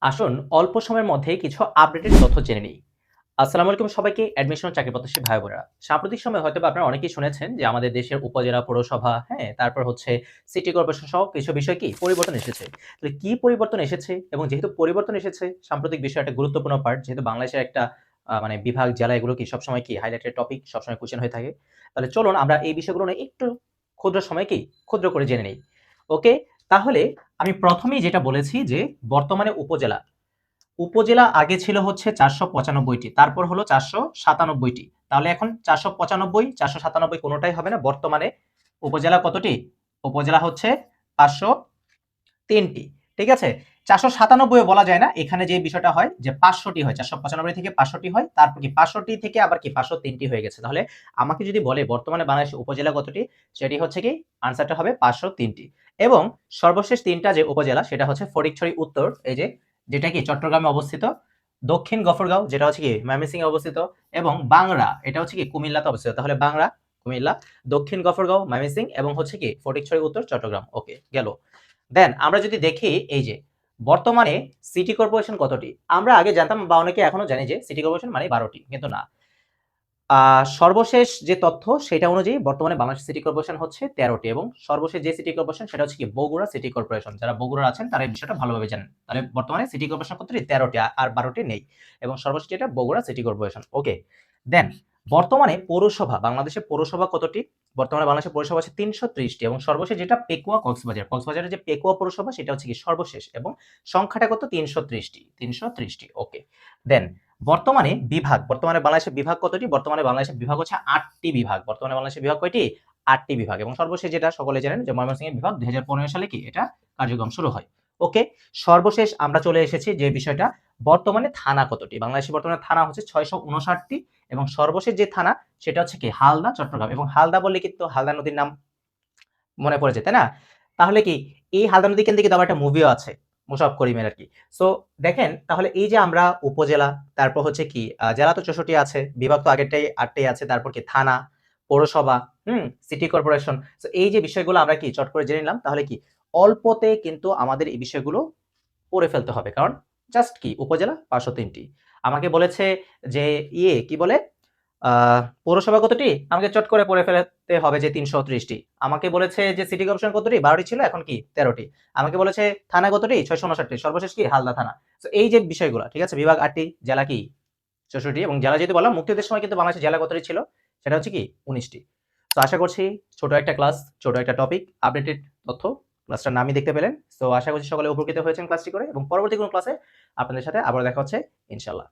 আসুন অল্প সময়ের মধ্যে কিছু আপডেটেড তথ্য জেনে নিই। আসসালামু আলাইকুম সবাইকে অ্যাডমিশন চাকরি প্রত্যাশী ভাই বোনেরা। সাম্প্রতিক সময়ে হয়তোবা আপনারা অনেকেই শুনেছেন যে আমাদের দেশের উপজেলা, পৌরসভা, হ্যাঁ? তারপর হচ্ছে সিটি কর্পোরেশন সহ কিছু বিষয় কি পরিবর্তন এসেছে। তো কি পরিবর্তন এসেছে এবং যেহেতু পরিবর্তন এসেছে সাম্প্রতিক বিষয় একটা গুরুত্বপূর্ণ পার্ট যেহেতু বাংলাদেশের একটা মানে বিভাগ, জেলা এগুলো কি সবসময় কি হাইলাইটেড টপিক সবসময় কোয়েশ্চেন হয়ে থাকে। তাহলে চলুন আমরা এই বিষয়গুলো নিয়ে একটু ক্ষুদ্র সময়ে কি ক্ষুদ্র করে জেনে নেই। ওকে? তাহলে আমি ১ম এই যেটা বলেছি যে বর্তমানে উপজেলা আগে ছিল হচ্ছে ৪৯৫ টি। তারপর হলো ৪৯৭ টি। তাহলে এখন ৪৯৫, ৪৯৭ কোনটাই হবে না। বর্তমানে উপজেলা কতটি? উপজেলা হচ্ছে ৫০৩ টি। ঠিক আছে? ৪৯৭ ও বলা যায় না। এখানে যে বিষয়টা হয় যে ৫০০ টি হয়। ৪৯৫ থেকে ৫০০ টি হয়। তারপর কি ৫০০ টি থেকে আবার কি ৫০৩ টি হয়ে গেছে। তাহলে আমাকে যদি বলে বর্তমানে বাংলাদেশের উপজেলা কতটি? সেটি হচ্ছে কি আনসারটা হবে ৫০৩ টি। এবং সর্বশেষ ৩ টা যে উপজেলা সেটা হচ্ছে ফটিকছড়ি উত্তর এই যে যেটা কি চট্টগ্রামে অবস্থিত, দক্ষিণ গফরগাঁও যেটা হচ্ছে কি ময়মনসিংহে অবস্থিত এবং বাংরা এটা হচ্ছে কি কুমিল্লাতে অবস্থিত। তাহলে বাংরা, কুমিল্লা, দক্ষিণ গফরগাঁও, ময়মনসিংহ এবং হচ্ছে কি ফটিকছড়ি উত্তর চট্টগ্রাম। ওকে গেল। দেন আমরা যদি দেখি এই যে বর্তমানে সিটি কর্পোরেশন কতটি? আমরা আগে জানতাম বা অনেকে এখনো জানি যে সিটি কর্পোরেশন মানে ১২ টি। কিন্তু না। সর্বশেষ যে তথ্য সেটা অনুযায়ী বর্তমানে বাংলাদেশ সিটি কর্পোরেশন হচ্ছে ১৩ টি এবং সর্বশেষ যে সিটি কর্পোরেশন সেটা হচ্ছে কি বগুড়া সিটি কর্পোরেশন। যারা বগুড়ার আছেন তারা এই বিষয়টা ভালোভাবে জানেন। তাহলে বর্তমানে সিটি কর্পোরেশন কতটি? ১৩ টি আর ১২ টি নেই। এবং সর্বশেষ যেটা বগুড়া সিটি কর্পোরেশন। ওকে। দেন বর্তমানে পৌরসভা, বাংলাদেশের পৌরসভা কতটি? বর্তমানে বাংলাদেশের পৌরসভা আছে ৩৩০ টি এবং সর্বশেষ যেটা পেকুয়া কক্সবাজার। কক্সবাজারের যে পেকুয়া পৌরসভা সেটা হচ্ছে কি সর্বশেষ এবং সংখ্যাটা কত? ৩৩০ টি। ৩৩০ টি। ওকে। দেন বর্তমানে বাংলাদেশের বিভাগ কতটি? বর্তমানে বাংলাদেশের বিভাগ হচ্ছে ৮ টি বিভাগ। বর্তমানে বাংলাদেশের বিভাগ কয়টি? ৮ টি বিভাগ এবং সর্বশেষ যেটা সকলে জানেন যে ময়মনসিংহের বিভাগ ২০১৫ সালে কি এটা কার্যক্রম শুরু হয়। ওকে। সর্বশেষ আমরা চলে এসেছি যে বিষয়টা বর্তমানে থানা কতটি? বাংলাদেশের বর্তমানে থানা হচ্ছে ৬৫৯ টি এবং সর্বশেষ যে থানা সেটা হচ্ছে কি হালদা, চট্টগ্রাম এবং হালদা বললে কিন্তু হালদা নদীর নাম মনে পড়ে যায়, তাই না? তাহলে কি এই হালদা নদী কেন্দ্রিক কিন্তু আবার একটা মুভিও আছে। মোশাররফ করিমের আরকি। সো দেখেন তাহলে এই যে আমরা উপজেলা, তারপর হচ্ছে কি জেলা তো ৬৪ আছে, বিভাগ তো আগেরটাই ৮ টাই আছে, তারপর কি থানা, পৌরসভা, সিটি কর্পোরেশন। সো এই যে বিষয়গুলো আমরা কি চট করে জেনে নিলাম তাহলে কি অল্পতে কিন্তু আমাদের এই বিষয়গুলো পড়ে ফেলতে হবে। কারণ জাস্ট কি উপজেলা ৫০৩ টি। আমাকে বলেছে যে কি বলে আ পৌরসভা কতটি? আমাকে চট করে পড়ে ফেলাতে হবে যে ৩৩০ টি। আমাকে বলেছে যে সিটি কর্পোরেশন কতটি? ১২ টি ছিল এখন কি ১৩ টি। আমাকে বলেছে থানা কতটি? ৬৫৯ টি। সর্বশেষ কি হালদা থানা। সো এই যে বিষয়গুলা, ঠিক আছে? বিভাগ ৮ টি, জেলা কি ৬৪ টি এবং জেলা যেহেতু বললাম মুক্তিযুদ্ধের সময় কিন্তু বাংলাদেশের জেলা কতটি ছিল? সেটা হচ্ছে কি ১৯ টি। সো আশা করছি ছোট একটা ক্লাস, ছোট একটা টপিক, আপডেটেড তথ্য ক্লাসটার নামই দেখতে পেলেন। সো আশা করছি সকলে উপকৃত হয়েছেন ক্লাসটি করে এবং পরবর্তী কোনো ক্লাসে আপনাদের সাথে আবারও দেখা হচ্ছে ইনশাআল্লাহ।